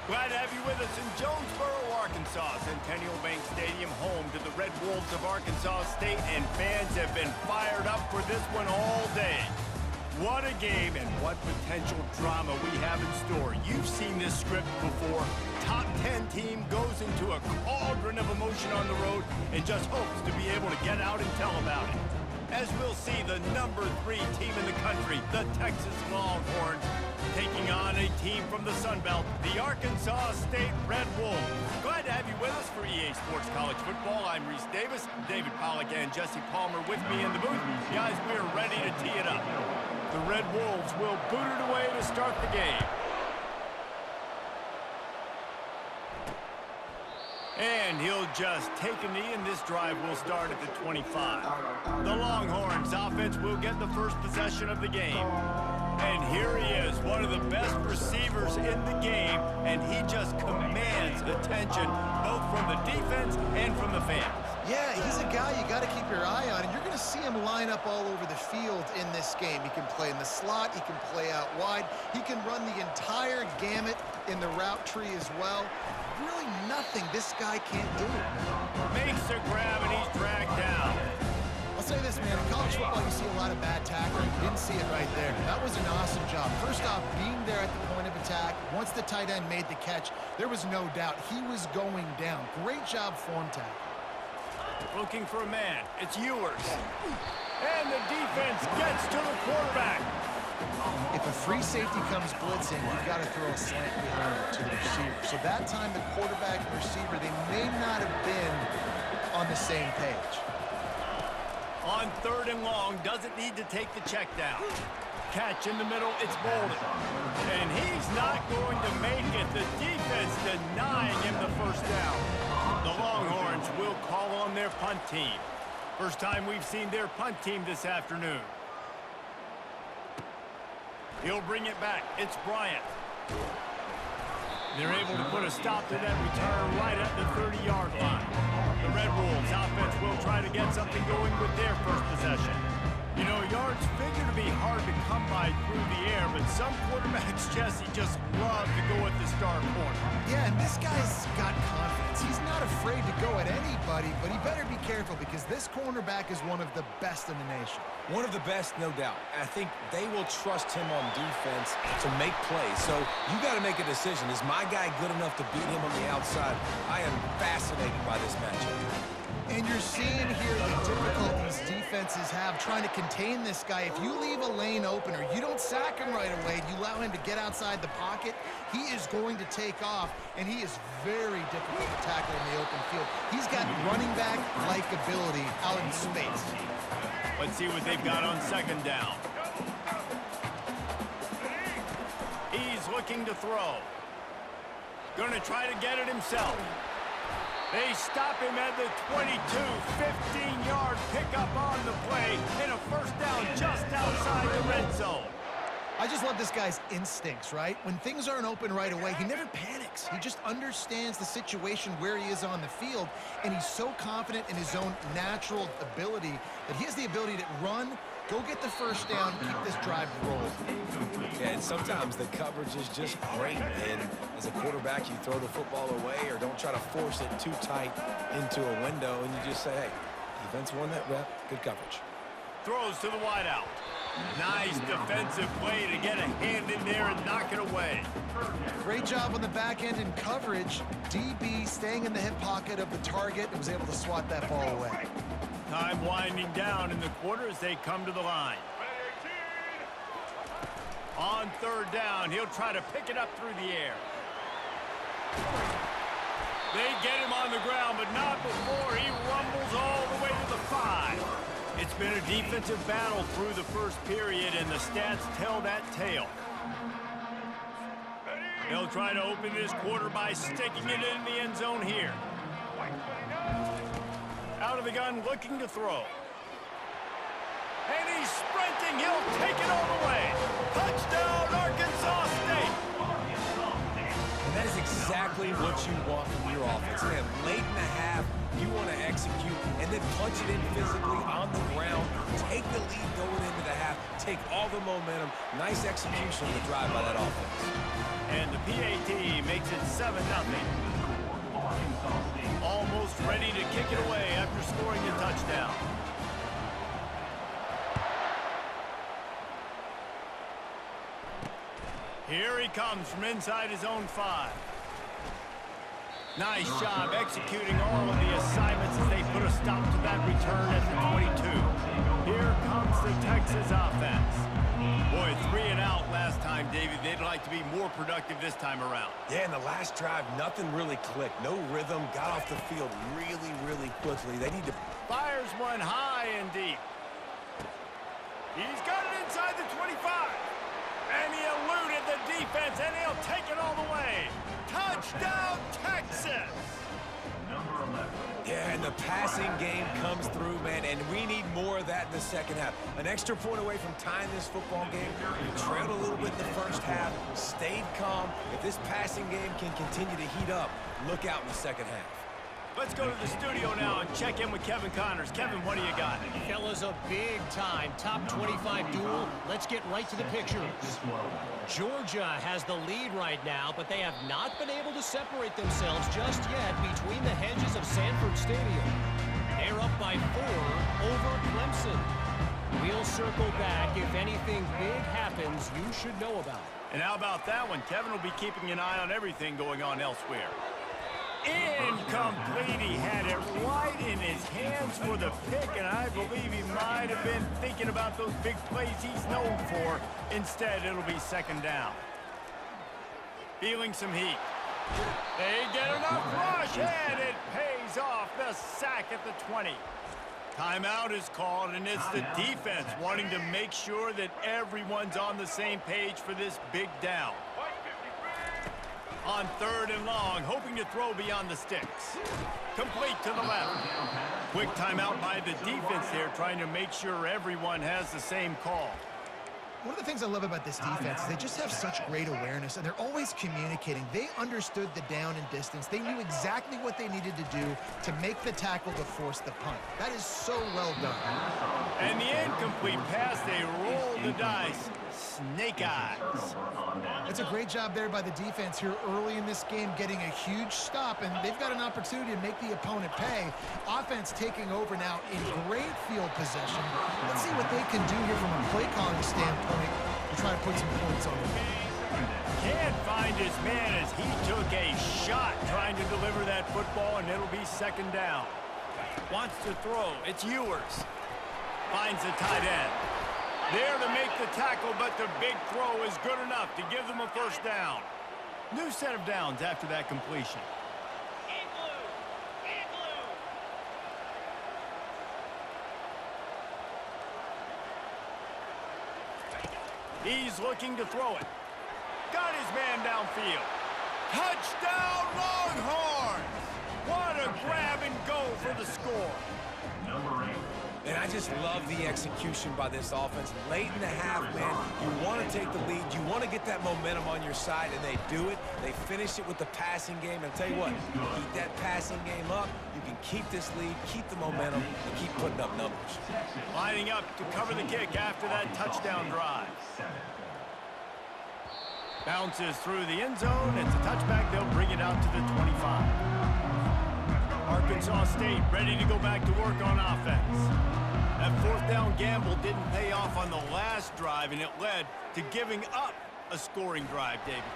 Glad to have you with us in Jonesboro, Arkansas. Centennial Bank Stadium, home to the Red Wolves of Arkansas State, and fans have been fired up for this one all day. What a game and what potential drama we have in store. You've seen this script before. Top 10 team goes into a cauldron of emotion on the road and just hopes to be able to get out and tell about it. As we'll see, the number 3 team in the country, the Texas Longhorns, taking on a team from the Sun Belt, the Arkansas State Red Wolves. Glad to have you with us for EA Sports College Football. I'm Reese Davis, David Pollack and Jesse Palmer with me in the booth. Guys, we are ready to tee it up. The Red Wolves will boot it away to start the game. And he'll just take a knee, and this drive will start at the 25. The Longhorns offense will get the first possession of the game. And here he is, one of the best receivers in the game, and he just commands attention both from the defense and from the fans. Yeah, he's a guy you got to keep your eye on, and you're going to see him line up all over the field in this game. He can play in the slot, he can play out wide, he can run the entire gamut in the route tree as well. Really nothing this guy can't do. Makes a grab, and he's dragged down. I'll say this, man, in college football you see a lot of bad tackling. You didn't see it right there. That was an awesome job. First off, being there at the point of attack. Once the tight end made the catch, there was no doubt he was going down. Great job form tackle. Looking for a man. It's Ewers. And the defense gets to the quarterback. If a free safety comes blitzing, you've got to throw a slant behind it to the receiver. So that time the quarterback and receiver, they may not have been on the same page. On 3rd and long, doesn't need to take the check down. Catch in the middle, it's Bolden. And he's not going to make it. The defense denying him the first down. The Longhorns will call on their punt team. First time we've seen their punt team this afternoon. He'll bring it back. It's Bryant. They're able to put a stop to that return right at the 30-yard line. The Red Wolves offense will try to get something going with their first possession. You know, yards figure to be hard to come by through the air, but some quarterbacks, Jesse, just love to go at the star corner. Yeah, and this guy's got confidence. He's not afraid to go at anybody, but he better be careful because this cornerback is one of the best in the nation. One of the best, no doubt. I think they will trust him on defense to make plays. So you got to make a decision. Is my guy good enough to beat him on the outside? I am fascinated by this matchup. And you're seeing here the difficulties defenses have trying to contain this guy. If you leave a lane open or you don't sack him right away, you allow him to get outside the pocket, he is going to take off, and he is very difficult to tackle in the open field. He's got running back-like ability out in space. Let's see what they've got on 2nd down. He's looking to throw. Going to try to get it himself. They stop him at the 22, 15-yard pickup on the play, and a first down just outside the red zone. I just love this guy's instincts, right? When things aren't open right away, he never panics. He just understands the situation where he is on the field, and he's so confident in his own natural ability that he has the ability to run, go get the first down, keep this drive rolling. And sometimes the coverage is just great. And as a quarterback, you throw the football away or don't try to force it too tight into a window, and you just say, hey, defense won that rep, good coverage. Throws to the wideout. Nice defensive play to get a hand in there and knock it away. Great job on the back end in coverage. DB staying in the hip pocket of the target and was able to swat that ball away. Time winding down in the quarter as they come to the line. On 3rd down, he'll try to pick it up through the air. They get him on the ground, but not before he rumbles all the way to the 5. It's been a defensive battle through the first period, and the stats tell that tale. They'll try to open this quarter by sticking it in the end zone here. Out of the gun, looking to throw. And he's sprinting. He'll take it all the way. Touchdown, Arkansas State. And that is exactly exactly what you want from your offense. Man, late in the half, you want to execute and then punch it in physically on the ground, take the lead going into the half, take all the momentum. Nice execution of the drive by that offense. And the PAT makes it 7-0. Almost ready to kick it away after scoring a touchdown. Here he comes from inside his own 5. Nice job executing all of the assignments as they put a stop to that return at the 22. Here comes the Texas offense. Boy, 3 and out last time, David. They'd like to be more productive this time around. Yeah, in the last drive, nothing really clicked. No rhythm, got off the field really, really quickly. They need to... Fires one high and deep. He's got it inside the 25. And he eluded the defense, and he'll take it all the way. Touchdown, Texas! Yeah, and the passing game comes through, man, and we need more of that in the second half. An extra point away from tying this football game. We trailed a little bit in the first half, stayed calm. If this passing game can continue to heat up, look out in the second half. Let's go to the studio now and check in with Kevin Connors. Kevin, what do you got? Fellas, a big-time top 25 duel. Let's get right to the pictures. Georgia has the lead right now, but they have not been able to separate themselves just yet between the hedges of Sanford Stadium. They're up by 4 over Clemson. We'll circle back if anything big happens you should know about. And how about that one? Kevin will be keeping an eye on everything going on elsewhere. Incomplete. He had it right in his hands for the pick, and I believe he might have been thinking about those big plays he's known for. Instead, it'll be second down. Feeling some heat. They get enough rush, and it pays off. The sack at the 20. Timeout is called, and it's the defense wanting to make sure that everyone's on the same page for this big down. On 3rd and long, hoping to throw beyond the sticks. Complete to the left. Quick timeout by the defense there, trying to make sure everyone has the same call. One of the things I love about this defense is they just have such great awareness, and they're always communicating. They understood the down and distance. They knew exactly what they needed to do to make the tackle to force the punt. That is so well done. And the incomplete pass, they roll the dice. Snake eyes. It's a great job there by the defense here early in this game, getting a huge stop, and they've got an opportunity to make the opponent pay. Offense taking over now in great field possession. Let's see what they can do here from a play calling standpoint to try to put some points on the board. Can't find his man as he took a shot trying to deliver that football, and it'll be second down. Wants to throw. It's Ewers. Finds the tight end. There to make the tackle, but the big throw is good enough to give them a first down. New set of downs after that completion. He's looking to throw it. Got his man downfield. Touchdown, Longhorns! What a grab and go for the score. And I just love the execution by this offense. Late in the half, man, you want to take the lead. You want to get that momentum on your side, and they do it. They finish it with the passing game. And I'll tell you what, keep that passing game up. You can keep this lead, keep the momentum, and keep putting up numbers. Lining up to cover the kick after that touchdown drive. Bounces through the end zone. It's a touchback. They'll bring it out to the 25. Arkansas State ready to go back to work on offense. That 4th down gamble didn't pay off on the last drive, and it led to giving up a scoring drive, David.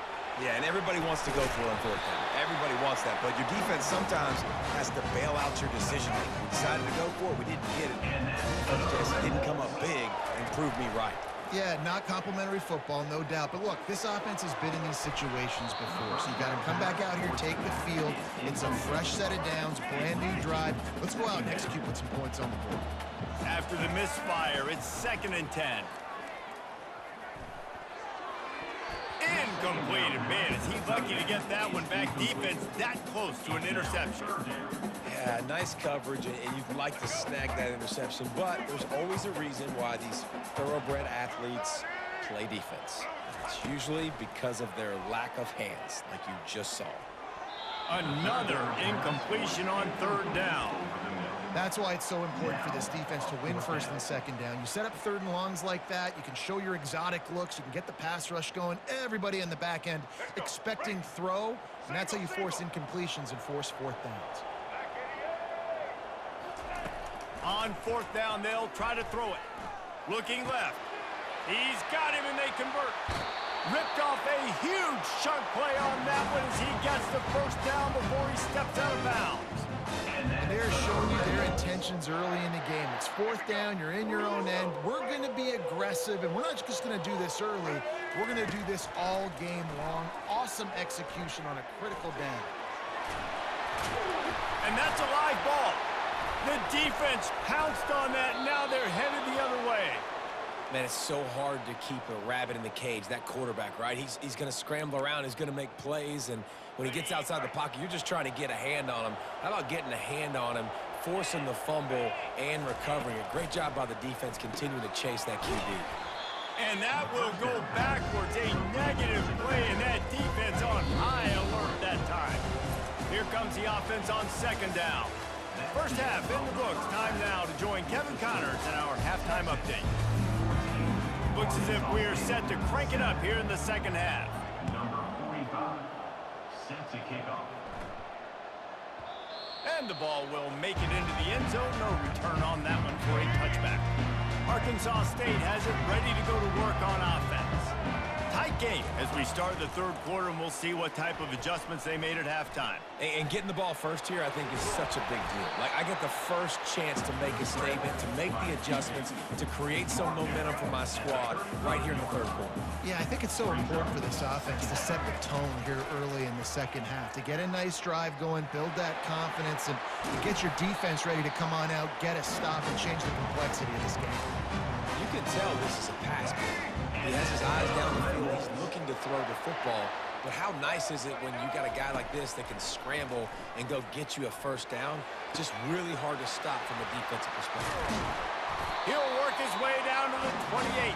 Yeah, and everybody wants to go for it on 4th down. Everybody wants that, but your defense sometimes has to bail out your decision-making. We decided to go for it. We didn't get it. It didn't come up big and prove me right. Yeah, not complimentary football, no doubt. But look, this offense has been in these situations before, so you got to come back out here, take the field. It's a fresh set of downs, brand new drive. Let's go out and execute with some points on the board. After the misfire, it's 2nd and 10. Incomplete, and man, is he lucky to get that one back. Defense that close to an interception. Yeah, nice coverage, and you'd like to snag that interception, but there's always a reason why these thoroughbred athletes play defense. It's usually because of their lack of hands, like you just saw. Another incompletion on third down. That's why it's so important for this defense to win first and second down. You set up third and longs like that, you can show your exotic looks, you can get the pass rush going, everybody in the back end expecting throw, and that's how you force incompletions and force fourth downs. On fourth down, they'll try to throw it. Looking left. He's got him, and they convert. Ripped off a huge chunk play on that one as he gets the first down before he steps out of bounds. And they're showing you their intentions early in the game. It's fourth down, you're in your own end. We're going to be aggressive, and we're not just going to do this early. We're going to do this all game long. Awesome execution on a critical down. And that's a live ball. The defense pounced on that, and now they're headed the other way. Man, it's so hard to keep a rabbit in the cage, that quarterback, right? He's going to scramble around. He's going to make plays, and when he gets outside the pocket, you're just trying to get a hand on him. How about getting a hand on him, forcing the fumble, and recovering it? Great job by the defense continuing to chase that QB. And that will go backwards. A negative play, and that defense on high alert that time. Here comes the offense on second down. First half in the books. Time now to join Kevin Connors in our halftime update. Looks as if we are set to crank it up here in the second half. Number 45, set to kick off. And the ball will make it into the end zone. No return on that one for a touchback. Arkansas State has it ready to go to work on offense. Tight game as we start the third quarter, and we'll see what type of adjustments they made at halftime. And getting the ball first here, I think, is such a big deal. Like, I get the first chance to make a statement, to make the adjustments, to create some momentum for my squad right here in the third quarter. Yeah, I think it's so important for this offense to set the tone here early in the second half, to get a nice drive going, build that confidence, and get your defense ready to come on out, get a stop, and change the complexity of this game. You can tell this is a pass play. He has his eyes down the field. He's looking to throw the football. But how nice is it when you got a guy like this that can scramble and go get you a first down? Just really hard to stop from a defensive perspective. He'll work his way down to the 28.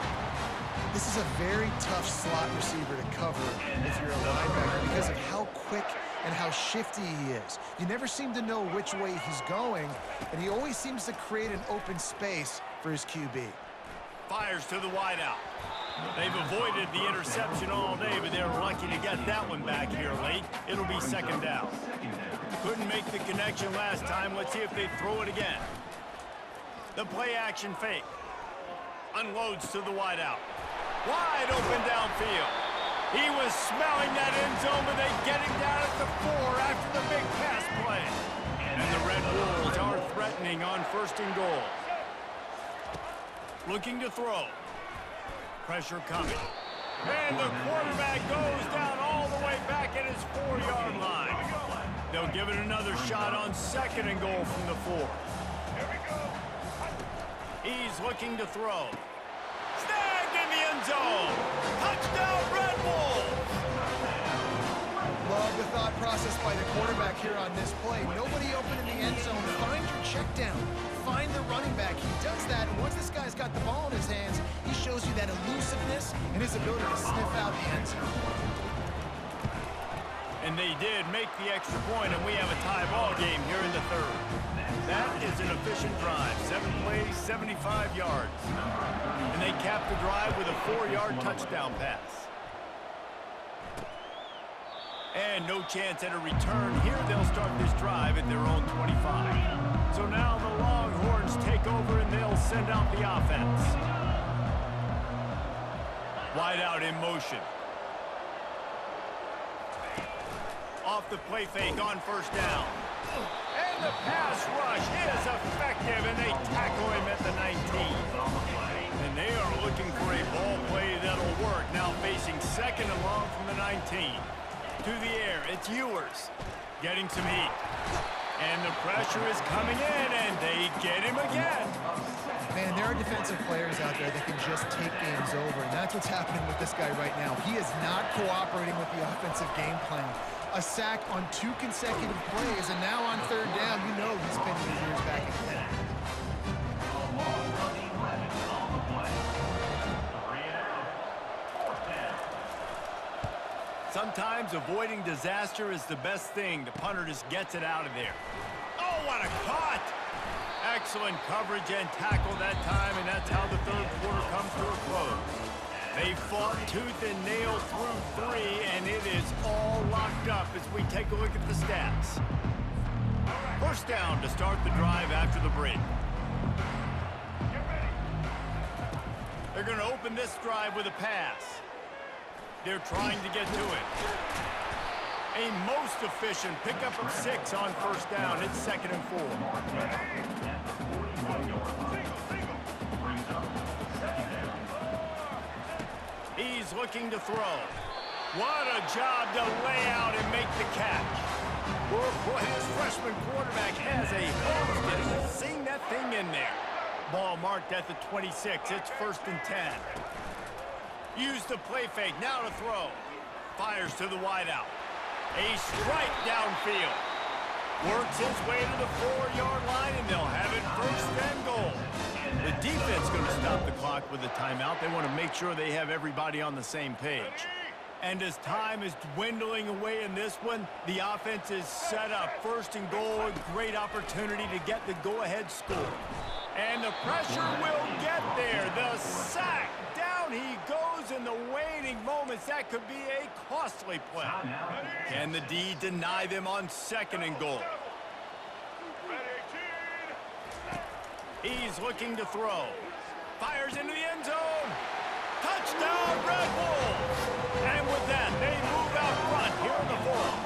This is a very tough slot receiver to cover if you're a linebacker because of how quick and how shifty he is. You never seem to know which way he's going, and he always seems to create an open space for his QB. Fires to the wideout. They've avoided the interception all day, but they're lucky to get that one back here late. It'll be second down. Couldn't make the connection last time. Let's see if they throw it again. The play action fake. Unloads to the wideout. Wide open downfield. He was smelling that end zone, but they get him down at the 4 after the big pass play. And the Red Wolves are threatening on first and goal. Looking to throw. Pressure coming. And the quarterback goes down all the way back at his 4-yard line. They'll give it another shot on second and goal from the 4. He's looking to throw. Snagged in the end zone. Touchdown, Red Wolves. Love the thought process by the quarterback here on this play. Nobody open in the end zone. Find your check down. Find the running back. He does that, and once this guy's got the ball in his hands, he shows you that elusiveness and his ability to sniff out the end zone. And they did make the extra point, and we have a tie ball game here in the third. That is an efficient drive. 7 plays, 75 yards. And they capped the drive with a 4-yard touchdown pass. And no chance at a return. Here they'll start this drive at their own 25. So now the Longhorns take over and they'll send out the offense. Wide out in motion. Off the play fake on first down. And the pass rush is effective, and they tackle him at the 19. And they are looking for a ball play that'll work. Now facing second and long from the 19. To the air, it's Ewers getting some heat. And the pressure is coming in, and they get him again. Man, there are defensive players out there that can just take games over, and that's what's happening with this guy right now. He is not cooperating with the offensive game plan. A sack on 2 consecutive plays, and now on third down, you know he's pinning his ears back in the head. Sometimes avoiding disaster is the best thing. The punter just gets it out of there. Oh, what a cut! Excellent coverage and tackle that time, and that's how the third quarter comes to a close. They fought tooth and nail through 3, and it is all locked up as we take a look at the stats. First down to start the drive after the break. They're going to open this drive with a pass. They're trying to get to it. A most efficient pickup of 6 on first down. It's 2nd and 4. He's looking to throw. What a job to lay out and make the catch. Boy, his freshman quarterback has a host, and he's seen that thing in there. Ball marked at the 26. It's 1st and 10. Use the play fake. Now to throw. Fires to the wideout. A strike downfield. Works his way to the 4-yard line, and they'll have it 1st and goal. The defense going to stop the clock with a timeout. They want to make sure they have everybody on the same page. And as time is dwindling away in this one, the offense is set up. 1st and goal, a great opportunity to get the go-ahead score. And the pressure will get there. The sack. Down he goes in the waning moments. That could be a costly play. Can the D deny them on 2nd and goal? He's looking to throw. Fires into the end zone. Touchdown, Red Wolves. And with that, they move out front here in the 4th.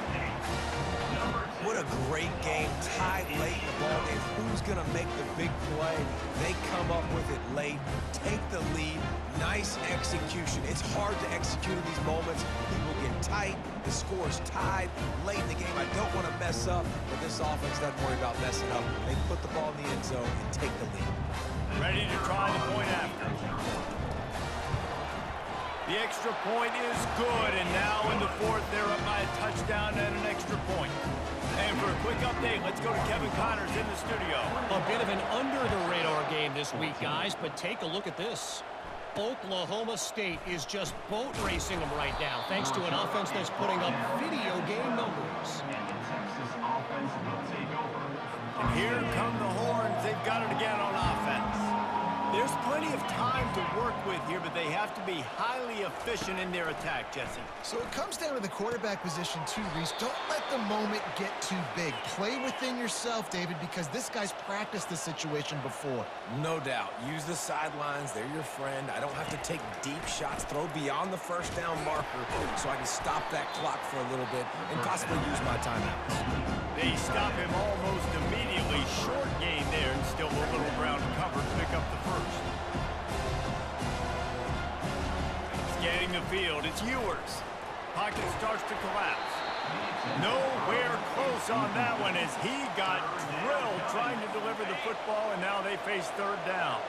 What a great game, tied late in the ball game. Who's going to make the big play? They come up with it late, take the lead. Nice execution. It's hard to execute in these moments. People get tight. The score's tied late in the game. I don't want to mess up, but this offense doesn't worry about messing up. They put the ball in the end zone and take the lead. Ready to try the point after. The extra point is good, and now in the 4th, they're up by a touchdown and an extra point. And for a quick update, let's go to Kevin Connors in the studio. A bit of an under-the-radar game this week, guys, but take a look at this. Oklahoma State is just boat racing them right now, thanks to an offense that's putting up video game numbers. And here come the horns. They've got it again on offense. There's plenty of time to work with here, but they have to be highly efficient in their attack, Jesse. So it comes down to the quarterback position too, Reese. Don't let the moment get too big. Play within yourself, David, because this guy's practiced this situation before. No doubt. Use the sidelines. They're your friend. I don't have to take deep shots. Throw beyond the 1st down marker so I can stop that clock for a little bit and possibly use my timeouts. They stop him almost immediately. Short gain there, and still a little ground to cover to pick up the 1st. Scanning the field, it's Ewers. Pocket starts to collapse. Nowhere close on that one as he got drilled trying to deliver the football, and now they face 3rd down.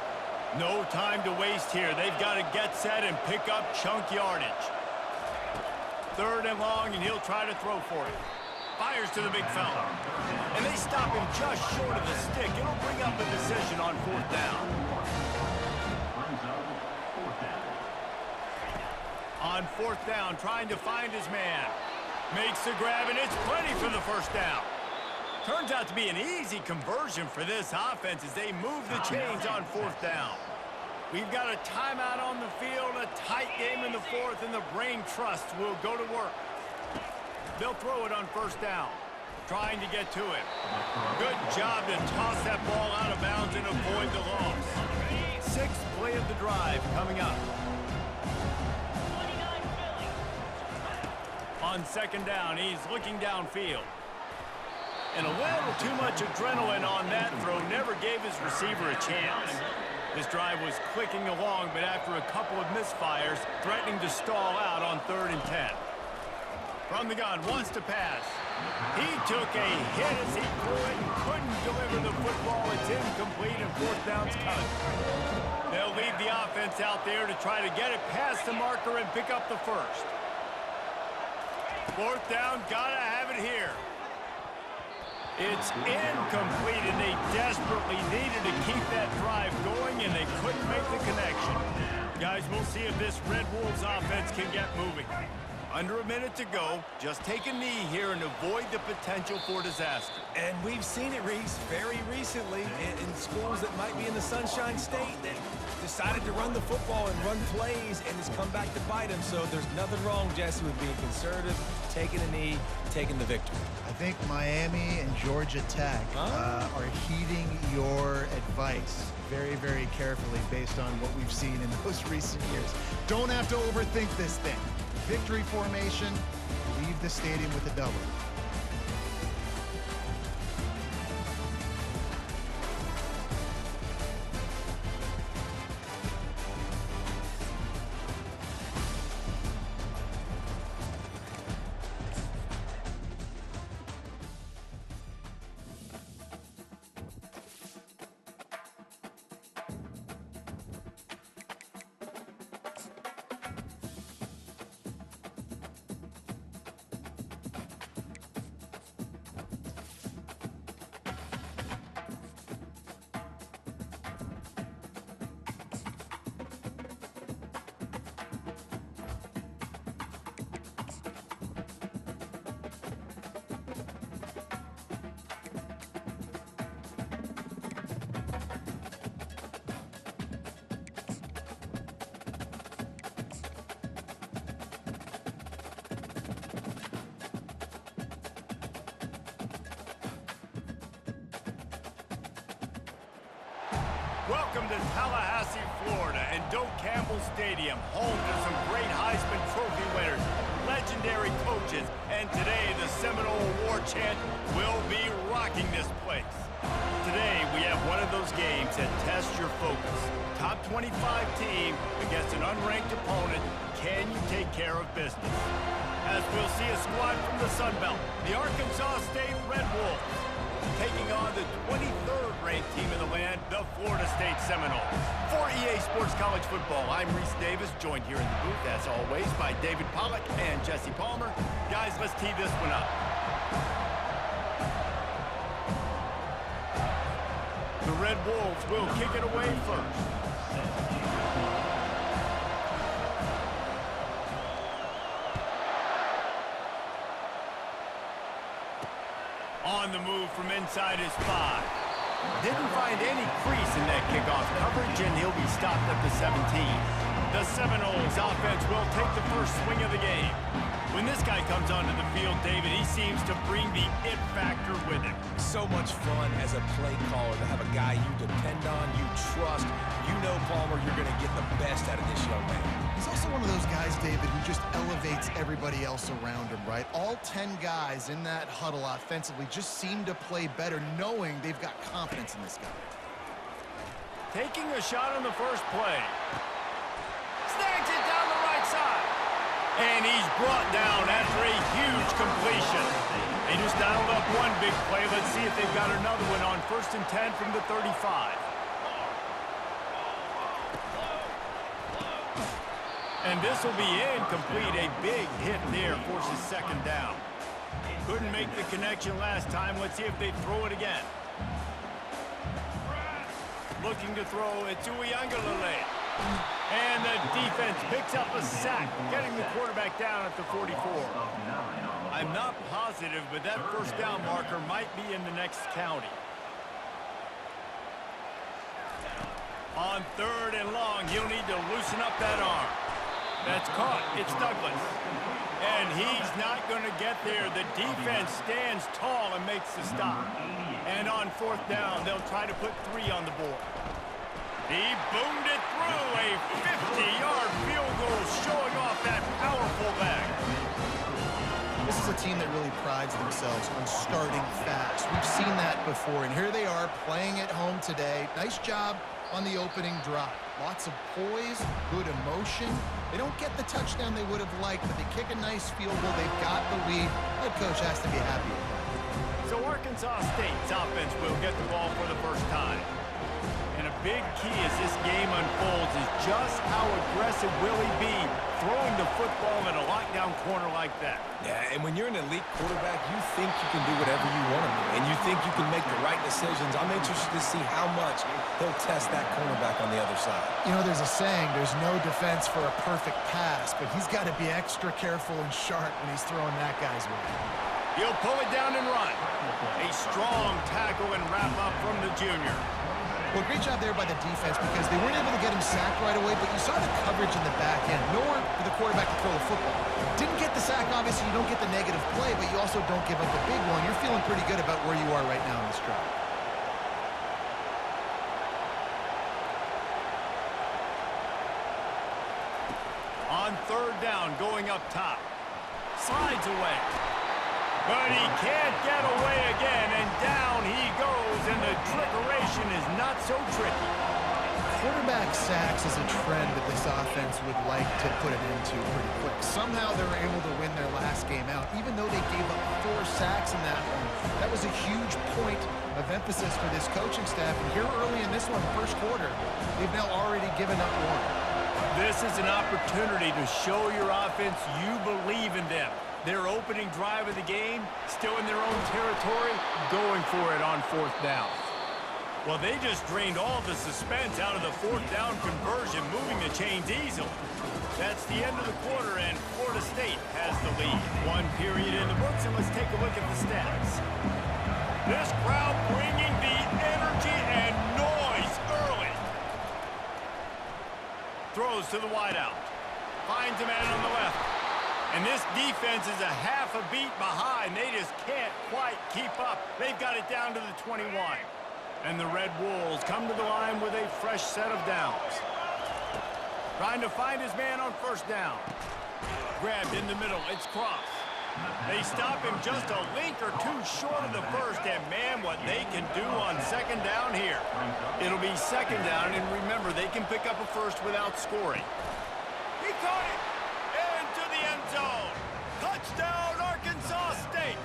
No time to waste here. They've got to get set and pick up chunk yardage. 3rd and long, and he'll try to throw for it. Fires to the big fella. And they stop him just short of the stick. It'll bring up a decision on 4th down. On 4th down, trying to find his man. Makes the grab, and it's plenty for the 1st down. Turns out to be an easy conversion for this offense as they move the chains on 4th down. We've got a timeout on the field, a tight game in the 4th, and the brain trust will go to work. They'll throw it on 1st down, trying to get to it. Good job to toss that ball out of bounds and avoid the loss. 6th play of the drive coming up. On 2nd down, he's looking downfield. And a little too much adrenaline on that throw never gave his receiver a chance. This drive was clicking along, but after a couple of misfires, threatening to stall out on 3rd and 10. From the gun, wants to pass. He took a hit as he threw it and couldn't deliver the football. It's incomplete and 4th down's coming. They'll leave the offense out there to try to get it past the marker and pick up the 1st. 4th down, gotta have it here. It's incomplete, and they desperately needed to keep that drive going, and they couldn't make the connection. Guys, we'll see if this Red Wolves offense can get moving. Under a minute to go. Just take a knee here and avoid the potential for disaster. And we've seen it, Reese, very recently in schools that might be in the Sunshine State that decided to run the football and run plays, and it's come back to bite them. So there's nothing wrong, Jesse, with being conservative, taking a knee, taking the victory. I think Miami and Georgia Tech are heeding your advice very, very carefully based on what we've seen in those recent years. Don't have to overthink this thing. Victory formation, leave the stadium with a double. Welcome to Tallahassee, Florida, and Doak Campbell Stadium, home to some great Heisman Trophy winners, legendary coaches, and today the Seminole Award chant will be rocking this place. Today we have one of those games that tests your focus. Top 25 team against an unranked opponent. Can you take care of business? As we'll see a squad from the Sun Belt, the Arkansas State Red Wolves, taking on the 23rd ranked team in the land, the Florida State Seminoles. For EA Sports College Football, I'm Reese Davis, joined here in the booth, as always, by David Pollack and Jesse Palmer. Guys, let's tee this one up. The Red Wolves will kick it away first. On the move from inside his 5. Didn't find any crease in that kickoff coverage, and he'll be stopped at the 17. The Seminoles offense will take the first swing of the game. When this guy comes onto the field, David, he seems to bring the it factor with him. So much fun as a play caller to have a guy you depend on, you trust. You know, Palmer, you're going to get the best out of this young man. He's also one of those guys, David, who just elevates everybody else around him, right? All 10 guys in that huddle offensively just seem to play better knowing they've got confidence in this guy. Taking a shot on the first play. Snags it down the right side. And he's brought down after a huge completion. They just dialed up one big play. Let's see if they've got another one on 1st and 10 from the 35. And this will be incomplete. A big hit there forces second down. Couldn't make the connection last time. Let's see if they throw it again. Looking to throw it to Uiagalelei. And the defense picks up a sack, getting the quarterback down at the 44. I'm not positive, but that first down marker might be in the next county. On 3rd and long, he'll need to loosen up that arm. That's caught. It's Douglas. And he's not going to get there. The defense stands tall and makes the stop. And on 4th down, they'll try to put 3 on the board. He boomed it through. A 50-yard field goal showing off that powerful leg. This is a team that really prides themselves on starting fast. We've seen that before, and here they are playing at home today. Nice job on the opening drive. Lots of poise, good emotion. They don't get the touchdown they would have liked, but they kick a nice field goal. They've got the lead. Head coach has to be happy with that. So Arkansas State's offense will get the ball for the first time. And a big key as this game unfolds is just how aggressive will he be throwing the football in a lockdown corner like that. Yeah, and when you're an elite quarterback, you think you can do whatever you want to do, and you think you can make the right decisions. I'm interested to see how much he'll test that cornerback on the other side. You know, there's a saying, there's no defense for a perfect pass, but he's got to be extra careful and sharp when he's throwing that guy's way. He'll pull it down and run. A strong tackle and wrap up from the junior. Well, great job there by the defense because they weren't able to get him sacked right away, but you saw the coverage in the back end. Nowhere for the quarterback to throw the football. Didn't get the sack, obviously. You don't get the negative play, but you also don't give up the big one. You're feeling pretty good about where you are right now in this drive. On third down, going up top. Slides away. But he can't get away again, and down he goes, and the trickeration is not so tricky. Quarterback sacks is a trend that this offense would like to put it into pretty quick. Somehow they were able to win their last game out, even though they gave up 4 sacks in that one. That was a huge point of emphasis for this coaching staff, and here early in this one, first quarter, they've now already given up 1. This is an opportunity to show your offense you believe in them. Their opening drive of the game, still in their own territory, going for it on 4th down. Well, they just drained all the suspense out of the 4th down conversion, moving the chains easily. That's the end of the quarter, and Florida State has the lead. 1 period in the books, and let's take a look at the stats. This crowd bringing the energy and noise early. Throws to the wideout. Finds a man on the left. And this defense is a half a beat behind. They just can't quite keep up. They've got it down to the 21. And the Red Wolves come to the line with a fresh set of downs. Trying to find his man on 1st down. Grabbed in the middle. It's Cross. They stop him just a link or 2 short of the 1st. And, man, what they can do on 2nd down here. It'll be 2nd down. And remember, they can pick up a 1st without scoring. He caught it. End zone. Touchdown, Arkansas State.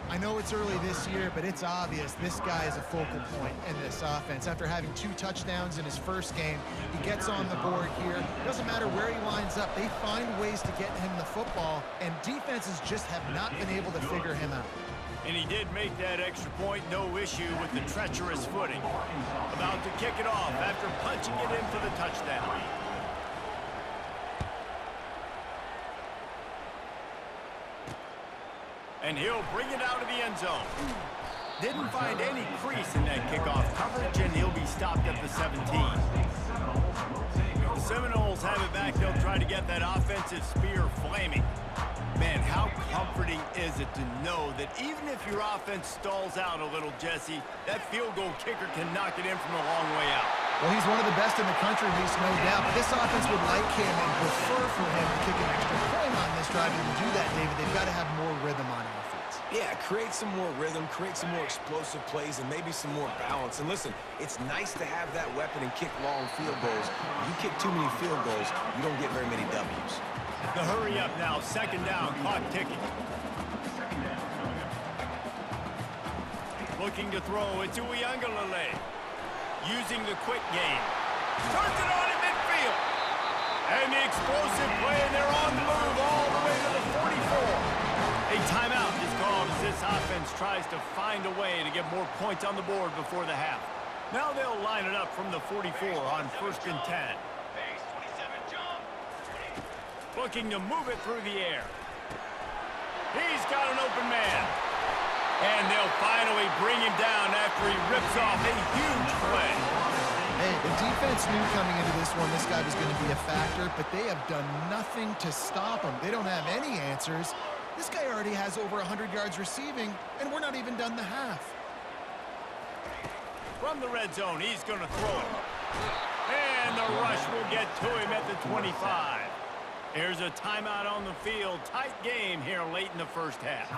I know it's early this year, but it's obvious this guy is a focal point in this offense. After having 2 touchdowns in his first game, he gets on the board here. Doesn't matter where he lines up, they find ways to get him the football, and defenses just have not been able to figure him out. And he did make that extra point, no issue with the treacherous footing. About to kick it off after punching it in for the touchdown. And he'll bring it out of the end zone. Didn't find any crease in that kickoff coverage, and he'll be stopped at the 17. The Seminoles have it back. They'll try to get that offensive spear flaming. Man, how comforting is it to know that even if your offense stalls out a little, Jesse, that field goal kicker can knock it in from a long way out. Well, he's one of the best in the country, Reese, no doubt. This offense would like him and prefer for him to kick an extra point on this drive. And to do that, David, they've got to have more rhythm on offense. Yeah, create some more rhythm, create some more explosive plays, and maybe some more balance. And listen, it's nice to have that weapon and kick long field goals. If you kick too many field goals, you don't get very many W's. The hurry up now, 2nd down, clock ticking. Looking to throw, it's Uiagalelei. Using the quick game. Turns it on in midfield. And the explosive play, and they're on the move all the way to the 44. A timeout is called as this offense tries to find a way to get more points on the board before the half. Now they'll line it up from the 44 on 1st and 10. Looking to move it through the air. He's got an open man. And they'll finally bring him down after he rips off a huge play. Hey, the defense knew coming into this one this guy was going to be a factor, but they have done nothing to stop him. They don't have any answers. This guy already has over 100 yards receiving, and we're not even done the half. From the red zone, he's going to throw it. And the rush will get to him at the 25. Here's a timeout on the field. Tight game here late in the 1st half.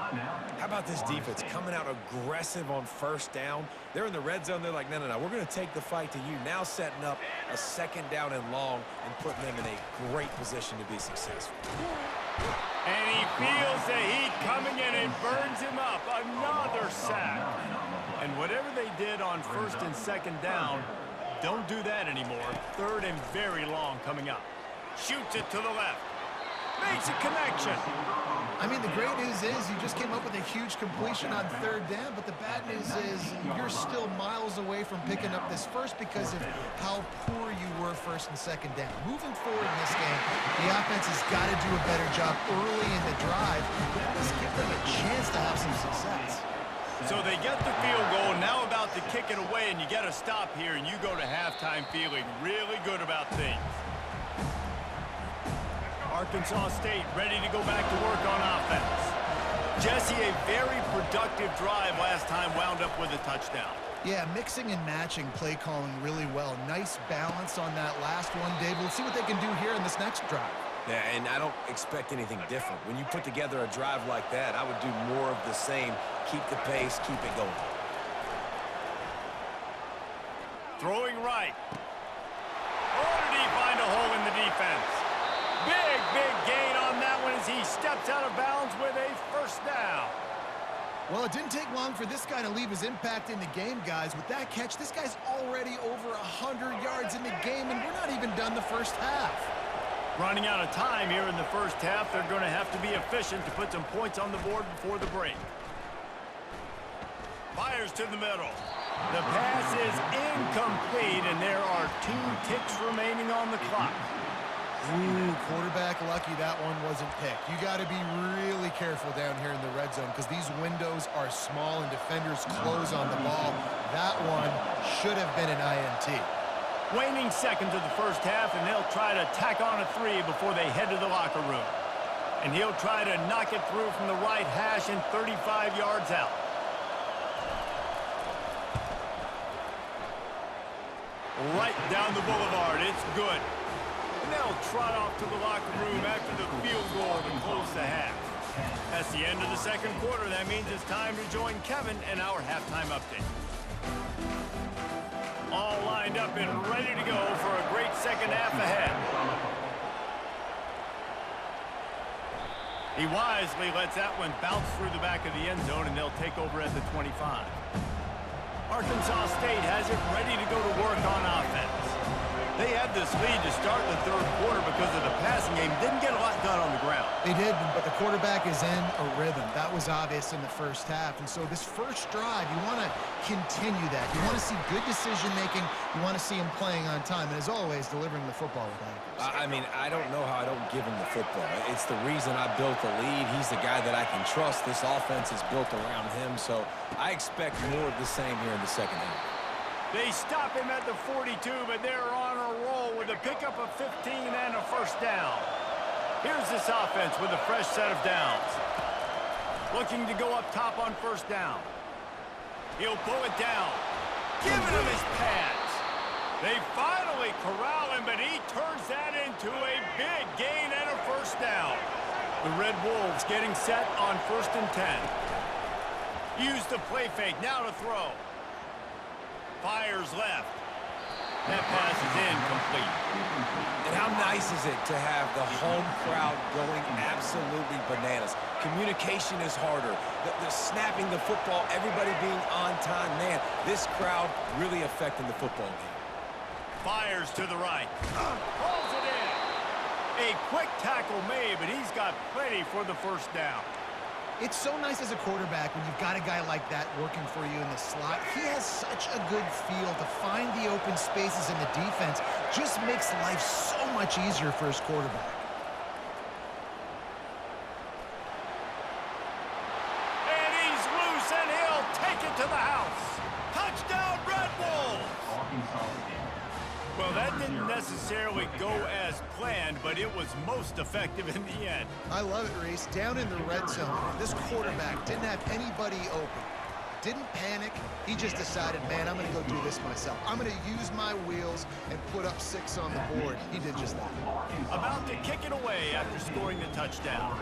How about this defense coming out aggressive on 1st down? They're in the red zone. They're like, no, we're going to take the fight to you. Now setting up a 2nd down and long and putting them in a great position to be successful. And he feels the heat coming in and burns him up. Another sack. And whatever they did on first and second down, don't do that anymore. Third and very long coming up. Shoots it to the left. Makes a connection. I mean, the great news is you just came up with a huge completion on third down, but the bad news is you're still miles away from picking up this first because of how poor you were first and second down. Moving forward in this game, the offense has got to do a better job early in the drive, but at least give them a chance to have some success. So they get the field goal, now about to kick it away, and you get a stop here, and you go to halftime feeling really good about things. Arkansas State ready to go back to work on offense. Jesse, a very productive drive last time wound up with a touchdown. Yeah, mixing and matching play calling really well. Nice balance on that last one, Dave. We'll see what they can do here in this next drive. Yeah, and I don't expect anything different. When you put together a drive like that, I would do more of the same. Keep the pace, keep it going. Throwing right. Oh, did he find a hole in the defense? Big gain on that one as he steps out of bounds with a first down. Well, it didn't take long for this guy to leave his impact in the game, guys. With that catch, this guy's already over 100 yards in the game, and we're not even done the first half. Running out of time here in the first half. They're going to have to be efficient to put some points on the board before the break. Fires to the middle. The pass is incomplete, and there are 2 ticks remaining on the clock. Ooh, quarterback lucky that one wasn't picked. You got to be really careful down here in the red zone because these windows are small and defenders close on the ball. That one should have been an INT. Waning seconds of the first half, and they'll try to tack on a 3 before they head to the locker room. And he'll try to knock it through from the right hash and 35 yards out. Right down the boulevard. It's good. And they'll trot off to the locker room after the field goal to close the half. That's the end of the second quarter. That means it's time to join Kevin and our halftime update. All lined up and ready to go for a great second half ahead. He wisely lets that one bounce through the back of the end zone, and they'll take over at the 25. Arkansas State has it ready to go to work on offense. They had this lead to start the third quarter because of the passing game. Didn't get a lot done on the ground. They did, but the quarterback is in a rhythm. That was obvious in the first half. And so this first drive, you want to continue that. You want to see good decision-making. You want to see him playing on time. And as always, delivering the football with accuracy. I mean, I don't know how I don't give him the football. It's the reason I built the lead. He's the guy that I can trust. This offense is built around him. So I expect more of the same here in the second half. They stop him at the 42, but they're on a roll with a pickup of 15 and a first down. Here's this offense with a fresh set of downs. Looking to go up top on first down. He'll pull it down. Giving him his pads. They finally corral him, but he turns that into a big gain and a first down. The Red Wolves getting set on first and 10. Use the play fake, now to throw. Fires left. That pass is incomplete. And how nice is it to have the home crowd going absolutely bananas? Communication is harder. The snapping the football, everybody being on time. Man, this crowd really affecting the football game. Fires to the right. Pulls it in. A quick tackle made, but he's got plenty for the first down. It's so nice as a quarterback when you've got a guy like that working for you in the slot. He has such a good feel to find the open spaces in the defense. Just makes life so much easier for his quarterback. And he's loose, and he'll take it to the house. Touchdown, Red Wolves! Well, that didn't necessarily go as planned, but it was most effective in the end. I love it, Reese. Down in the red zone, this quarterback didn't have anybody open. Didn't panic. He just decided, man, I'm going to go do this myself. I'm going to use my wheels and put up 6 on the board. He did just that. About to kick it away after scoring the touchdown.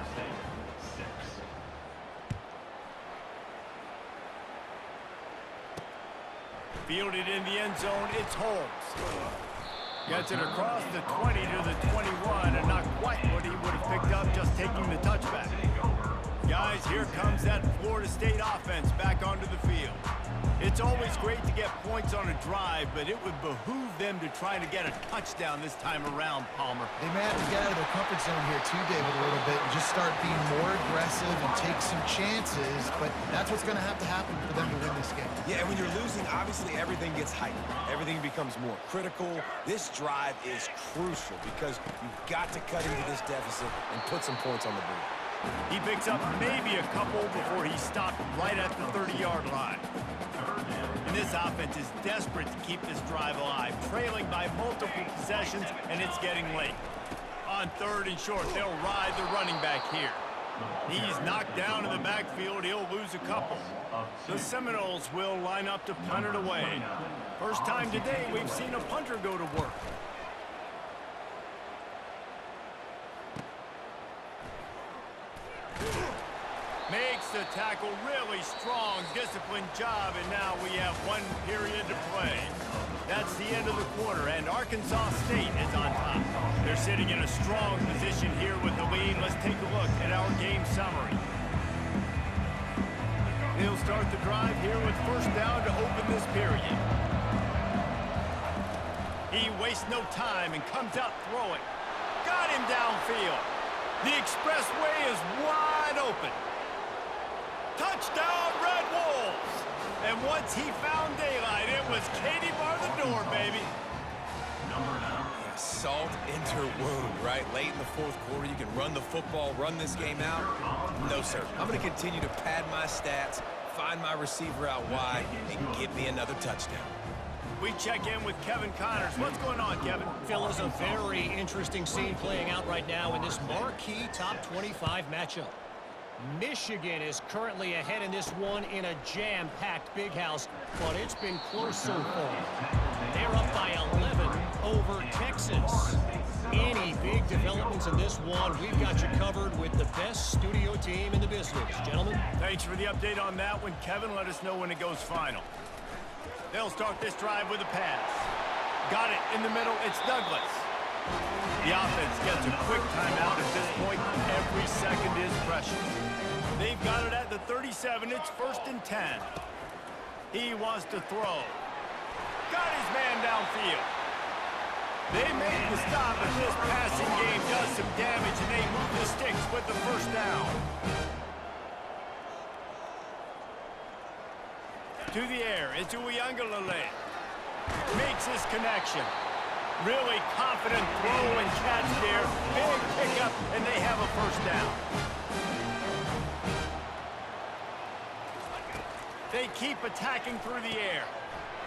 Fielded in the end zone, it's Holmes. Gets it across the 20 to the 21, and not quite what he would have picked up just taking the touchback. Guys, here comes that Florida State offense back onto the field. It's always great to get points on a drive, but it would behoove them to try to get a touchdown this time around, Palmer. They may have to get out of their comfort zone here too, David, a little bit and just start being more aggressive and take some chances, but that's what's going to happen for them to win this game. Yeah, and when you're losing, obviously everything gets heightened. Everything becomes more critical. This drive is crucial because you've got to cut into this deficit and put some points on the board. He picks up maybe a couple before he's stopped right at the 30-yard line. And this offense is desperate to keep this drive alive, trailing by multiple possessions, and it's getting late. On 3rd and short, they'll ride the running back here. He's knocked down in the backfield. He'll lose a couple. The Seminoles will line up to punt it away. First time today we've seen a punter go to work. Makes the tackle, really strong, disciplined job, and now we have 1 period to play. That's the end of the quarter, and Arkansas State is on top. They're sitting in a strong position here with the lead. Let's take a look at our game summary. He'll start the drive here with first down to open this period. He wastes no time and comes out throwing. Got him downfield. The expressway is wide open. Touchdown, Red Wolves! And once he found daylight, it was Katie bar the door, baby. Yeah, salt into wound, right? Late in the 4th quarter, you can run the football, run this game out. No, sir. I'm going to continue to pad my stats, find my receiver out wide, and get me another touchdown. We check in with Kevin Connors. What's going on, Kevin? Phil, is a very interesting scene playing out right now in this marquee top 25 matchup. Michigan is currently ahead in this one in a jam-packed big house, but it's been close so far. They're up by 11 over Texas. Any big developments in this one, we've got you covered with the best studio team in the business. Gentlemen. Thanks for the update on that one, Kevin. Let us know when it goes final. They'll start this drive with a pass. Got it in the middle. It's Douglas. The offense gets a quick timeout at this point. Every second is precious. They've got it at the 37. It's 1st and 10. He wants to throw. Got his man downfield. They make the stop, but this passing game does some damage, and they move the sticks with the first down. To the air, it's Uyangalele. Makes his connection. Really confident throw and catch there. Big pickup, and they have a first down. They keep attacking through the air.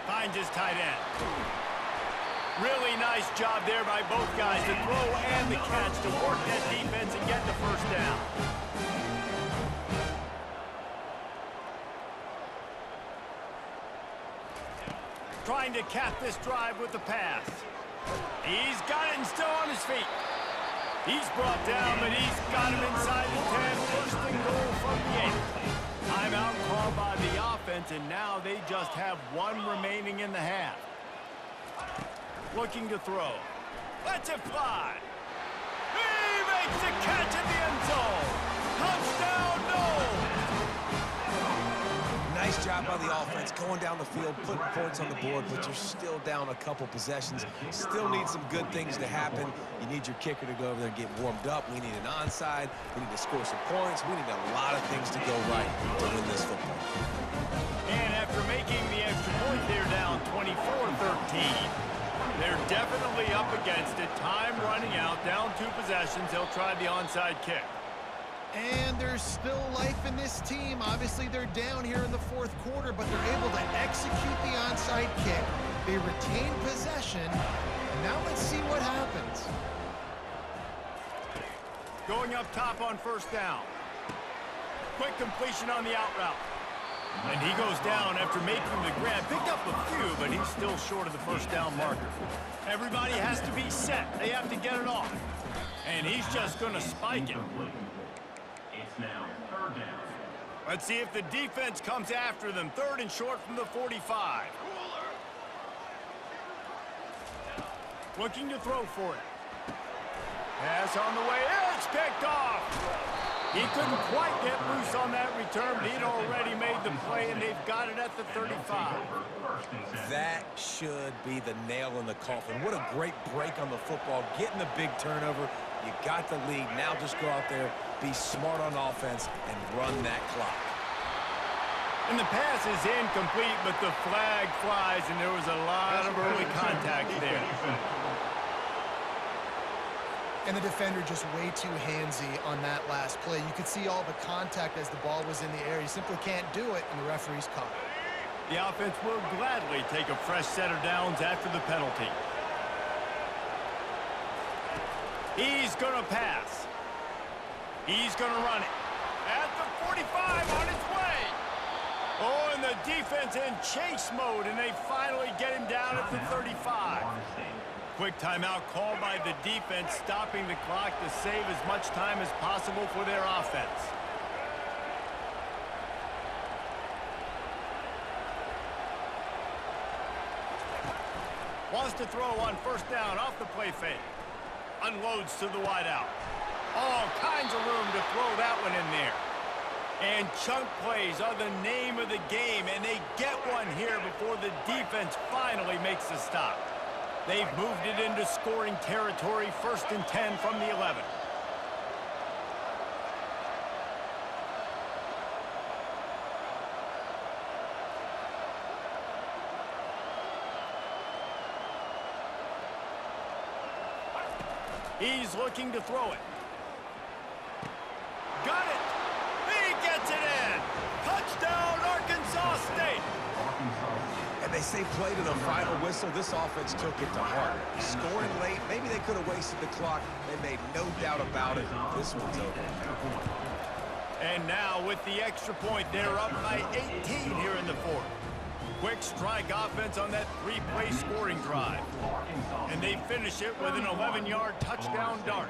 Finds his tight end. Really nice job there by both guys, the throw and the catch to work that defense and get the first down. Trying to cap this drive with the pass. He's got it and still on his feet. He's brought down, but he's got him inside the 10. First and goal from the 8. Timeout called by the offense, and now they just have 1 remaining in the half. Looking to throw. Lets it fly. He makes the catch in the end zone. Touchdown, Noles! Nice job by the offense, going down the field, putting points on the board, but you're still down a couple possessions. Still need some good things to happen. You need your kicker to go over there and get warmed up. We need an onside. We need to score some points. We need a lot of things to go right to win this football. And after making the extra point, they're down 24-13. They're definitely up against it. Time running out, down 2 possessions. They'll try the onside kick. And there's still life in this team. Obviously, they're down here in the 4th quarter, but they're able to execute the onside kick. They retain possession. And now let's see what happens. Going up top on first down. Quick completion on the out route. And he goes down after making the grab. Picked up a few, but he's still short of the first down marker. Everybody has to be set. They have to get it off. And he's just going to spike it. It's now 3rd down. Let's see if the defense comes after them. 3rd and short from the 45. Looking to throw for it. Pass on the way. It's picked off. He couldn't quite get loose on that return, but he'd already made the play, and they've got it at the 35. That should be the nail in the coffin. What a great break on the football. Getting the big turnover. You got the lead. Now just go out there, be smart on offense, and run that clock. And the pass is incomplete, but the flag flies, and there was a lot of early contact there. And the defender just way too handsy on that last play. You could see all the contact as the ball was in the air. You simply can't do it, and the referee's caught it. The offense will gladly take a fresh set of downs after the penalty. He's going to pass. He's going to run it. At the 45 on its way. Oh, and the defense in chase mode, and they finally get him down at the 35. Quick timeout called by the defense, stopping the clock to save as much time as possible for their offense. Wants to throw on first down off the play fake. Unloads to the wideout. All kinds of room to throw that one in there. And chunk plays are the name of the game, and they get one here before the defense finally makes the stop. They've moved it into scoring territory, 1st and 10 from the 11. He's looking to throw it. Got it! He gets it in! Touchdown, Arkansas State! And they say play to the final whistle. This offense took it to heart. Scoring late, maybe they could have wasted the clock. They made no doubt about it. This one's over. And now with the extra point, they're up by 18 here in the 4th. Quick strike offense on that 3-play scoring drive. And they finish it with an 11-yard touchdown dart.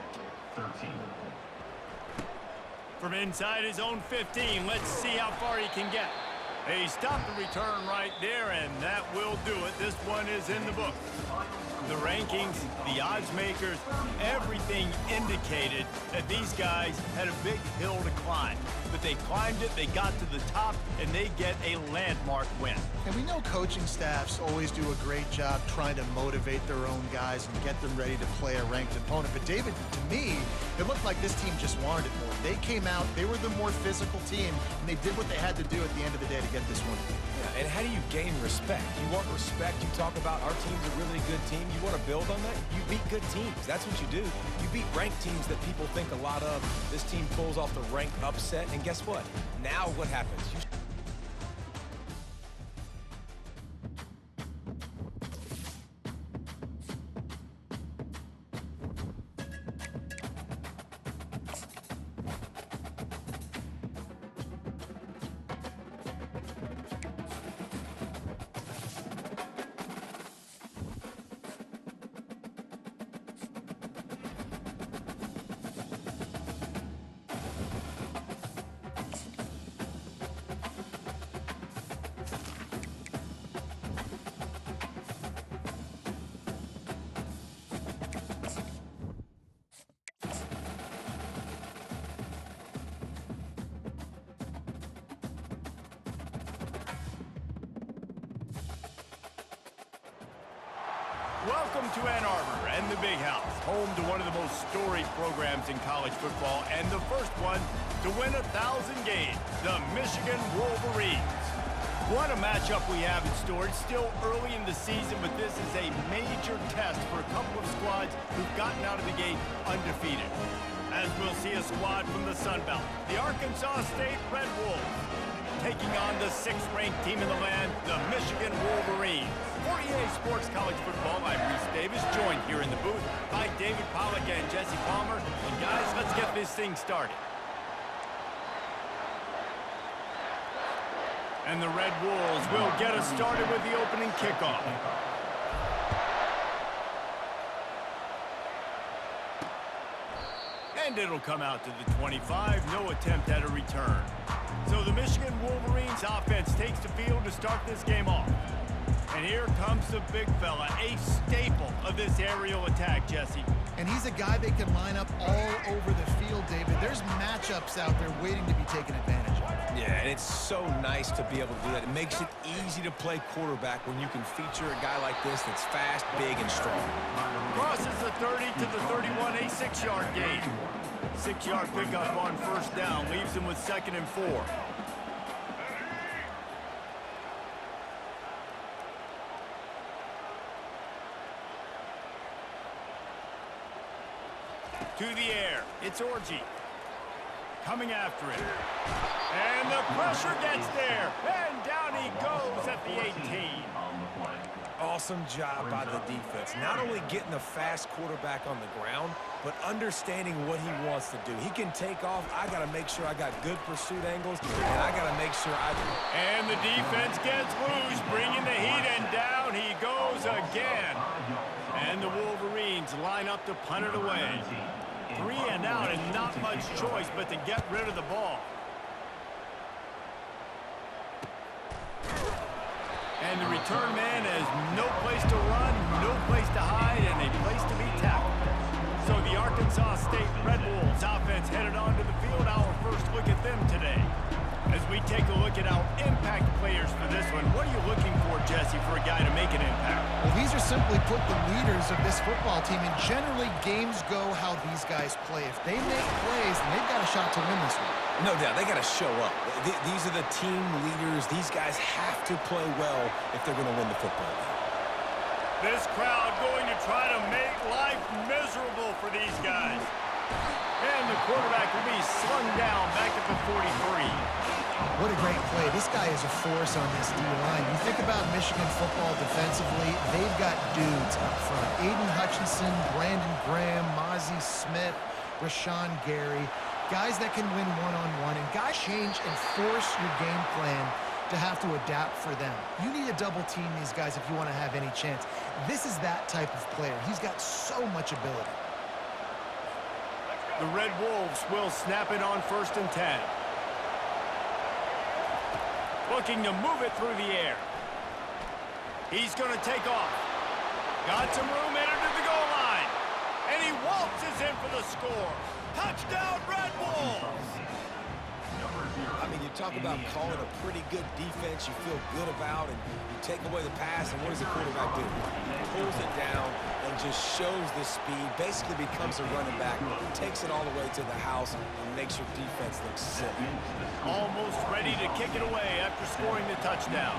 From inside his own 15, let's see how far he can get. They stopped the return right there, and that will do it. This one is in the book. The rankings, the odds makers, everything indicated that these guys had a big hill to climb. But they climbed it, they got to the top, and they get a landmark win. And we know coaching staffs always do a great job trying to motivate their own guys and get them ready to play a ranked opponent. But David, to me, it looked like this team just wanted it more. They came out, they were the more physical team, and they did what they had to do at the end of the day to get this one. Yeah, and how do you gain respect? You want respect, you talk about our team's a really good team. You want to build on that? You beat good teams. That's what you do. You beat ranked teams that people think a lot of. This team pulls off the ranked upset, and guess what? Now what happens? Welcome to Ann Arbor and the Big House, home to one of the most storied programs in college football, and the first one to win 1,000 games, the Michigan Wolverines. What a matchup we have in store. It's still early in the season, but this is a major test for a couple of squads who've gotten out of the gate undefeated. As we'll see a squad from the Sun Belt, the Arkansas State Red Wolves, taking on the 6th-ranked team in the land, the Michigan Wolverines. For EA Sports College Football, I'm Reese Davis, joined here in the booth by David Pollack and Jesse Palmer. And guys, let's get this thing started. And the Red Wolves will get us started with the opening kickoff. And it'll come out to the 25, no attempt at a return. So the Michigan Wolverines offense takes the field to start this game off. And here comes the big fella, a staple of this aerial attack, Jesse. And he's a guy they can line up all over the field, David. There's matchups out there waiting to be taken advantage of. Yeah, and it's so nice to be able to do that. It makes it easy to play quarterback when you can feature a guy like this that's fast, big, and strong. Crosses the 30 to the 31, a 6-yard gain. 6-yard pickup on first down, leaves him with 2nd and 4. To the air, it's Orji. Coming after it. And the pressure gets there. And down he goes at the 18. Awesome job by the defense. Not only getting the fast quarterback on the ground, but understanding what he wants to do. He can take off. I got to make sure I got good pursuit angles, and I got to make sure I do. And the defense gets loose, bringing the heat, and down he goes again. And the Wolverines line up to punt it away. 3 and out, and not much choice but to get rid of the ball. And the return man has no place to run, no place to hide, and a place to be tackled. So the Arkansas State Red Wolves offense headed onto the field. Our first look at them today. As we take a look at our impact players for this one, what are you looking for, Jesse, for a guy to make an impact? Well, these are simply put the leaders of this football team, and generally games go how these guys play. If they make plays, then they've got a shot to win this one. No doubt, they got to show up. These are the team leaders. These guys have to play well if they're going to win the football game. This crowd going to try to make life miserable for these guys. And the quarterback will be slung down back at the 43. What a great play. This guy is a force on this D-line. You think about Michigan football defensively, they've got dudes up front. Aiden Hutchinson, Brandon Graham, Mozzie Smith, Rashawn Gary. Guys that can win one-on-one, and guys change and force your game plan to have to adapt for them. You need to double team these guys if you want to have any chance. This is that type of player. He's got so much ability. The Red Wolves will snap it on 1st and 10. Looking to move it through the air. He's going to take off. Got some room headed to the goal line. And he waltzes in for the score. Touchdown, Red Wolves! I mean, you talk about calling a pretty good defense you feel good about, and you take away the pass, and what does the quarterback do? He pulls it down and just shows the speed, basically becomes a running back, takes it all the way to the house, and makes your defense look silly. Almost ready to kick it away after scoring the touchdown.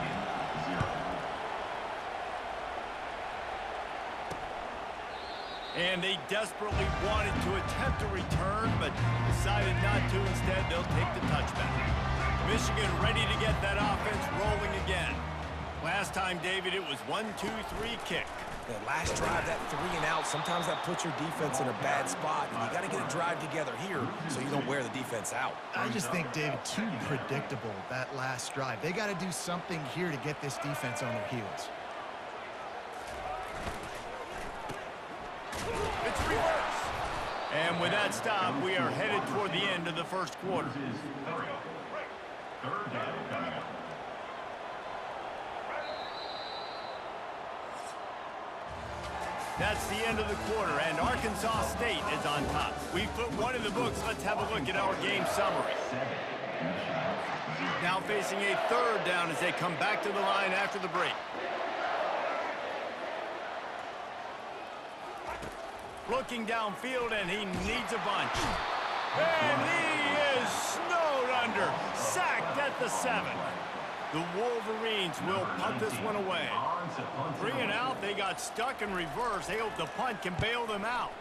And they desperately wanted to attempt a return, but decided not to. Instead, they'll take the touchback. Michigan ready to get that offense rolling again. Last time, David, it was 1-2-3 kick. That last drive, that 3 and out, sometimes that puts your defense in a bad spot, and you got to get a drive together here so you don't wear the defense out. I just think, David, too predictable, that last drive. They got to do something here to get this defense on their heels. It's reverse. And with that stop, we are headed toward the end of the first quarter. That's the end of the quarter, and Arkansas State is on top. We've put one in the books. Let's have a look at our game summary. Now facing a 3rd down as they come back to the line after the break. Looking downfield, and he needs a bunch. And he is snowed under, sacked at the 7. The Wolverines will punt this one away. 3 and out, they got stuck in reverse. They hope the punt can bail them out.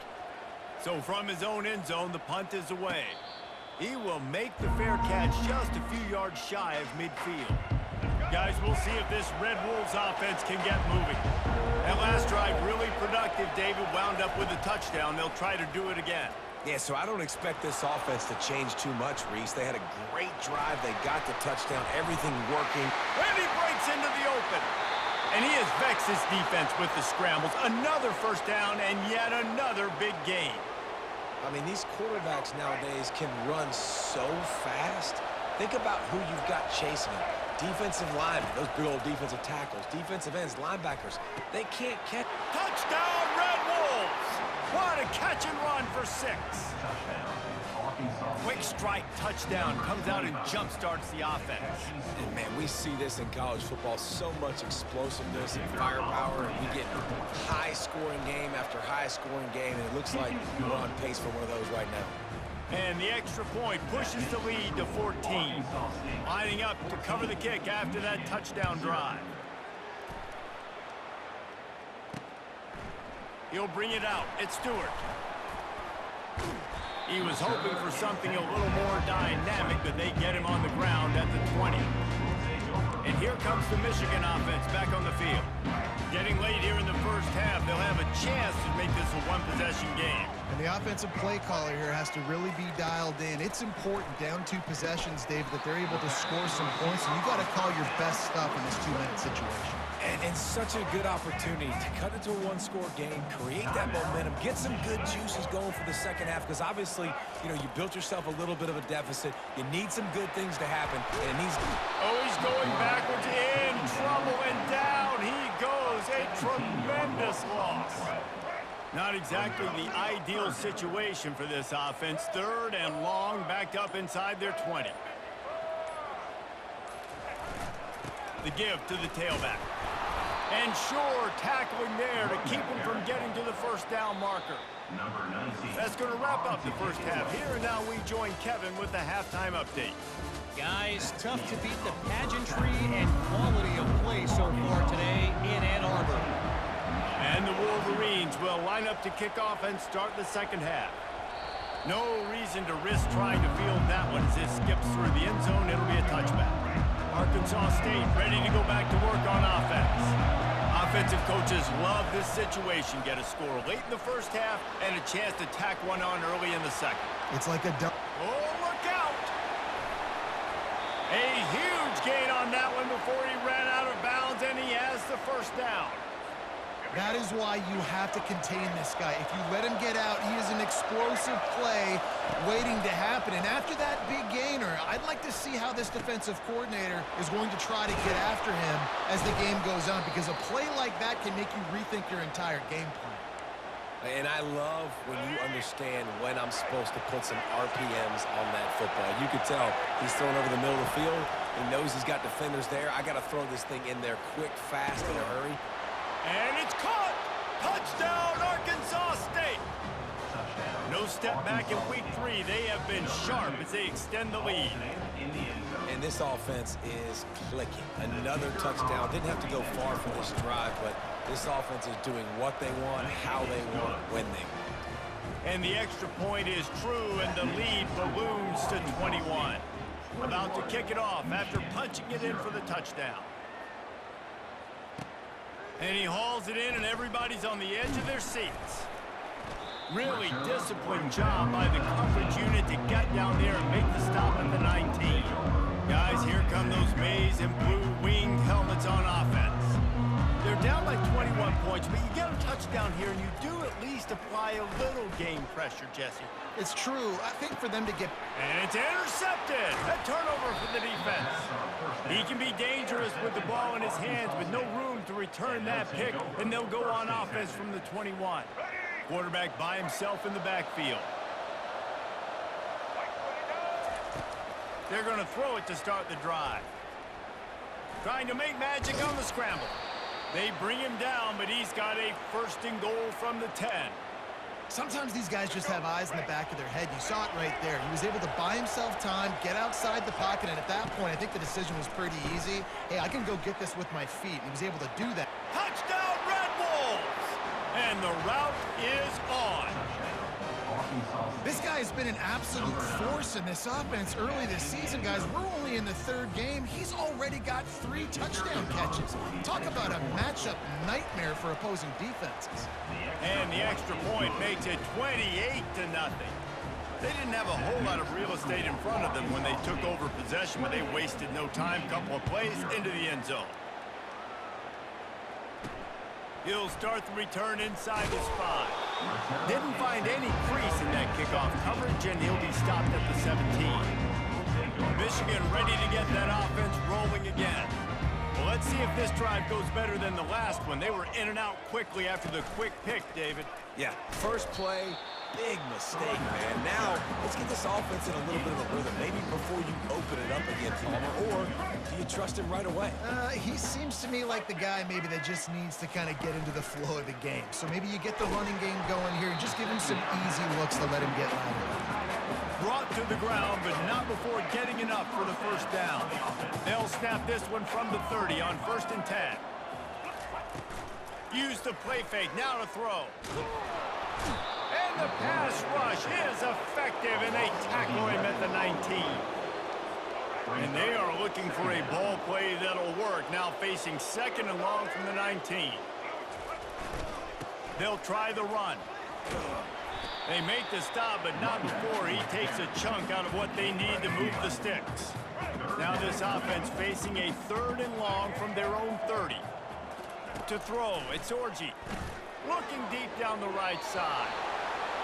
So from his own end zone, the punt is away. He will make the fair catch just a few yards shy of midfield. Guys, we'll see if this Red Wolves offense can get moving. That last drive really productive. David wound up with a touchdown. They'll try to do it again. Yeah, so I don't expect this offense to change too much, Reese. They had a great drive. They got the touchdown. Everything working. And he breaks into the open. And he has vexed his defense with the scrambles. Another first down and yet another big gain. I mean, these quarterbacks nowadays can run so fast. Think about who you've got chasing them. Defensive linemen, those big old defensive tackles, defensive ends, linebackers. They can't catch. Touchdown, Red Wolves! What a catch and run for 6. Quick strike touchdown comes out and jump starts the offense. And man, we see this in college football, so much explosiveness and firepower, and we get high-scoring game after high-scoring game, and it looks like we're on pace for one of those right now. And the extra point pushes the lead to 14. Lining up to cover the kick after that touchdown drive. He'll bring it out. It's Stewart. He was hoping for something a little more dynamic, but they get him on the ground at the 20. And here comes the Michigan offense back on the field. Getting late here in the first half, they'll have a chance to make this a one-possession game. And the offensive play caller here has to really be dialed in. It's important, down 2 possessions, Dave, that they're able to score some points, and you got to call your best stuff in this 2-minute situation. And such a good opportunity to cut into a one-score game, create that momentum, get some good juices going for the second half, because obviously, you built yourself a little bit of a deficit. You need some good things to happen, and it needs... Oh, he's going backwards, in trouble, and down he goes. A tremendous loss. Not exactly the ideal situation for this offense. 3rd and long, backed up inside their 20. The give to the tailback. And sure, tackling there to keep him from getting to the first down marker. That's going to wrap up the first half. Here and now we join Kevin with the halftime update. Guys, tough to beat the pageantry and quality of play so far today in Ann Arbor. And the Wolverines will line up to kick off and start the second half. No reason to risk trying to field that one as it skips through the end zone. It'll be a touchback. Arkansas State ready to go back to work on offense. Offensive coaches love this situation. Get a score late in the first half and a chance to tack one on early in the second. It's like a... Oh, look out! A huge gain on that one before he ran out of bounds, and he has the first down. That is why you have to contain this guy. If you let him get out, he is an explosive play waiting to happen. And after that big gainer, I'd like to see how this defensive coordinator is going to try to get after him as the game goes on, because a play like that can make you rethink your entire game plan. And I love when you understand when I'm supposed to put some RPMs on that football. You could tell he's throwing over the middle of the field. He knows he's got defenders there. I got to throw this thing in there quick, fast, in a hurry. And it's caught! Touchdown, Arkansas State! No step back in week 3. They have been sharp as they extend the lead. And this offense is clicking. Another touchdown. Didn't have to go far for this drive, but this offense is doing what they want, how they want, when they want. And the extra point is true, and the lead balloons to 21. About to kick it off after punching it in for the touchdown. And he hauls it in, and everybody's on the edge of their seats. Really disciplined job by the coverage unit to get down there and make the stop at the 19. Guys, here come those maize and blue winged helmets on offense. They're down by 21 points, but you get a touchdown here, and you do at least apply a little game pressure, Jesse. It's true. I think for them to get... And it's intercepted. A turnover for the defense. He can be dangerous with the ball in his hands with no room to return that pick, and they'll go on offense from the 21. Quarterback by himself in the backfield. They're going to throw it to start the drive. Trying to make magic on the scramble. They bring him down, but he's got a 1st and goal from the 10. Sometimes these guys just have eyes in the back of their head. You saw it right there. He was able to buy himself time, get outside the pocket, and at that point, I think the decision was pretty easy. Hey, I can go get this with my feet. And he was able to do that. Touchdown, Red Wolves! And the route is on. This guy has been an absolute force in this offense early this season, guys. We're only in the 3rd game. He's already got 3 touchdown catches. Talk about a matchup nightmare for opposing defenses. And the extra point makes it 28-0. They didn't have a whole lot of real estate in front of them when they took over possession, but they wasted no time. Couple of plays into the end zone. He'll start the return inside his 5. Didn't find any crease in that kickoff coverage, and he'll be stopped at the 17. Michigan ready to get that offense rolling again. Well, let's see if this drive goes better than the last one. They were in and out quickly after the quick pick, David. Yeah, first play, big mistake, man. Now, let's get this offense in a little bit of a rhythm. Maybe before you open it up again, Palmer, or do you trust him right away? He seems to me like the guy maybe that just needs to kind of get into the flow of the game. So maybe you get the running game going here and just give him some easy looks to let him get louder. Brought to the ground, but not before getting enough for the first down. They'll snap this one from the 30 on 1st and 10. Use the play fake, now to throw. And the pass rush is effective, and they tackle him at the 19. And they are looking for a ball play that'll work, now facing 2nd and long from the 19. They'll try the run. They make the stop, but not before he takes a chunk out of what they need to move the sticks. Now this offense facing a 3rd and long from their own 30. To throw, it's Orji. Looking deep down the right side.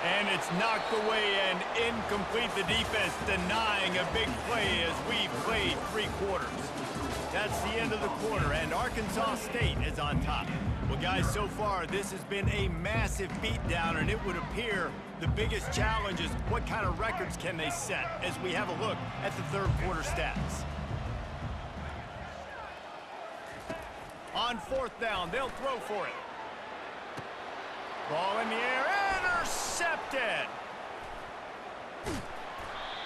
And it's knocked away and incomplete. The defense denying a big play as we've played 3 quarters. That's the end of the quarter, and Arkansas State is on top. Well, guys, so far, this has been a massive beatdown, and it would appear the biggest challenge is what kind of records can they set as we have a look at the 3rd quarter stats. On 4th down, they'll throw for it. Ball in the air, intercepted.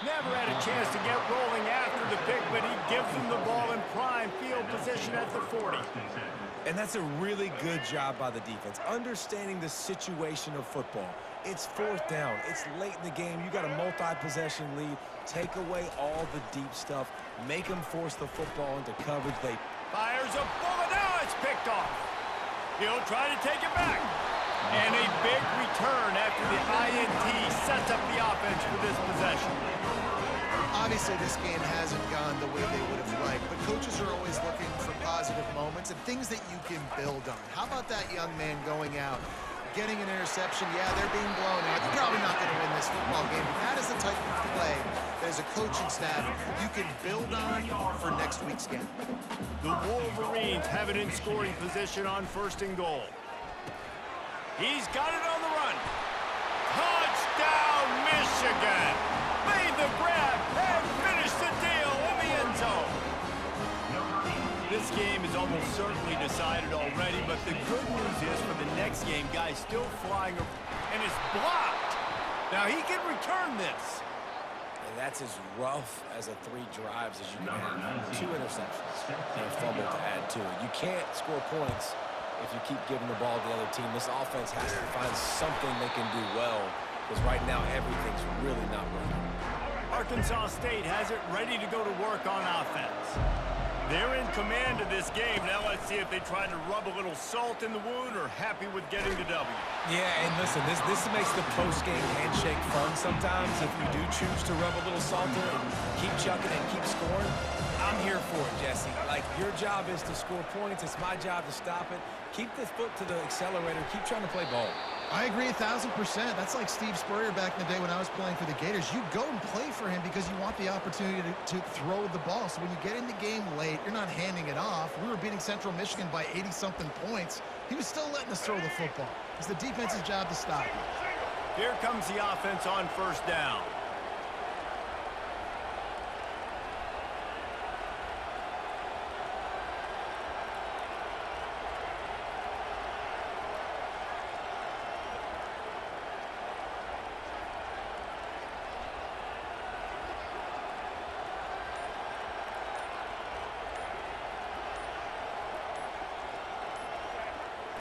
Never had a chance to get rolling after the pick, but he gives them the ball in prime field position at the 40. And that's a really good job by the defense, understanding the situation of football. It's 4th down. It's late in the game. You got a multi-possession lead. Take away all the deep stuff. Make them force the football into coverage. They fires a bullet. Now it's picked off. He'll try to take it back. And a big return after the INT sets up the offense for this possession. Obviously, this game hasn't gone the way they would have liked, but coaches are always looking for positive moments and things that you can build on. How about that young man going out, getting an interception? Yeah, they're being blown out. They're probably not going to win this football game, but that is the type of play that as a coaching staff you can build on for next week's game. The Wolverines have it in scoring position on 1st and goal. He's got it on the run. Touchdown, Michigan! Made the grab and finished the deal in the end zone. This game is almost certainly decided already, but the good news is for the next game, guys still flying, and it's blocked. Now he can return this. And that's as rough as a 3 drives as you can have. 2 interceptions and a fumble to add to it. You can't score points if you keep giving the ball to the other team. This offense has to find something they can do well, because right now everything's really not working. Arkansas State has it ready to go to work on offense. They're in command of this game. Now let's see if they try to rub a little salt in the wound or happy with getting the W. Yeah, and listen, this makes the post-game handshake fun sometimes. If you do choose to rub a little salt in it, keep chucking and keep scoring, I'm here for it, Jesse. Like, your job is to score points. It's my job to stop it. Keep the foot to the accelerator. Keep trying to play ball. I agree 1,000%. That's like Steve Spurrier back in the day when I was playing for the Gators. You go and play for him because you want the opportunity to throw the ball. So when you get in the game late, you're not handing it off. We were beating Central Michigan by 80-something points. He was still letting us throw the football. It's the defense's job to stop it. Here comes the offense on 1st down.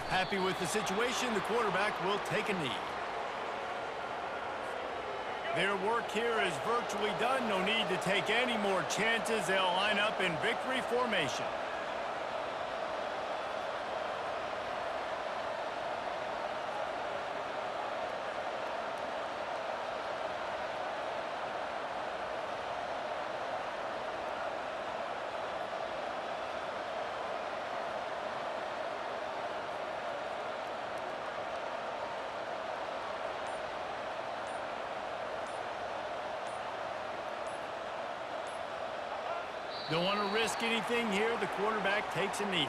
Happy with the situation, the quarterback will take a knee. Their work here is virtually done. No need to take any more chances. They'll line up in victory formation. Don't want to risk anything here. The quarterback takes a knee.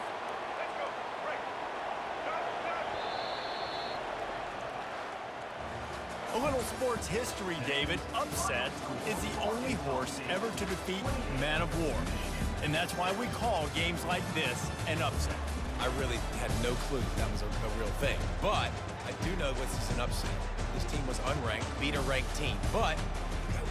A little sports history, David. Upset is the only horse ever to defeat Man of War. And that's why we call games like this an upset. I really had no clue that was a real thing. But I do know this is an upset. This team was unranked, beat a ranked team. But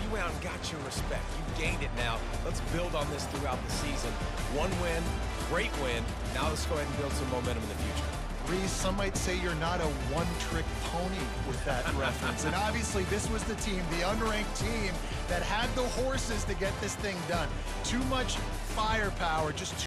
you went out and got your respect. You gained it now. Let's build on this throughout the season. One win, great win. Now let's go ahead and build some momentum in the future. Reese, some might say you're not a one-trick pony with that reference. And obviously, this was the team, the unranked team, that had the horses to get this thing done. Too much firepower, just